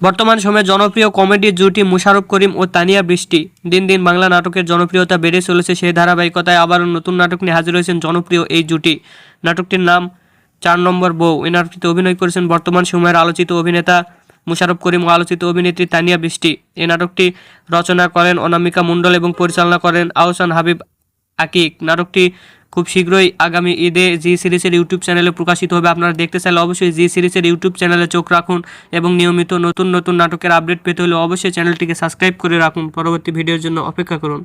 বর্তমান সময়ে জনপ্রিয় কমেডি জুটি মুশারফ করিম ও তানিয়া বৃষ্টি। দিন দিন বাংলা নাটকের জনপ্রিয়তা বেড়ে চলেছে, সেই ধারাবাহিকতায় আবারও নতুন নাটক নিয়ে হাজির হয়েছেন জনপ্রিয় এই জুটি। নাটকটির নাম 4 নম্বর বউ। এই নাটকটিতে অভিনয় করেছেন বর্তমান সময়ের আলোচিত অভিনেতা মুশারফ করিম ও আলোচিত অভিনেত্রী তানিয়া বৃষ্টি। এই নাটকটি রচনা করেন অনামিকা মণ্ডল এবং পরিচালনা করেন আহসান হাবিব আকিক। নাটকটি খুব শীঘ্রই আগামী ঈদে জি সিরিজের ইউটিউব চ্যানেলে প্রকাশিত হবে। আপনারা দেখতে চাইলে অবশ্যই জি সিরিজের ইউটিউব চ্যানেলে চোখ রাখুন এবং নিয়মিত নতুন নতুন নাটকের আপডেট পেতে হলে অবশ্যই চ্যানেলটিকে সাবস্ক্রাইব করে রাখুন। পরবর্তী ভিডিওর জন্য অপেক্ষা করুন।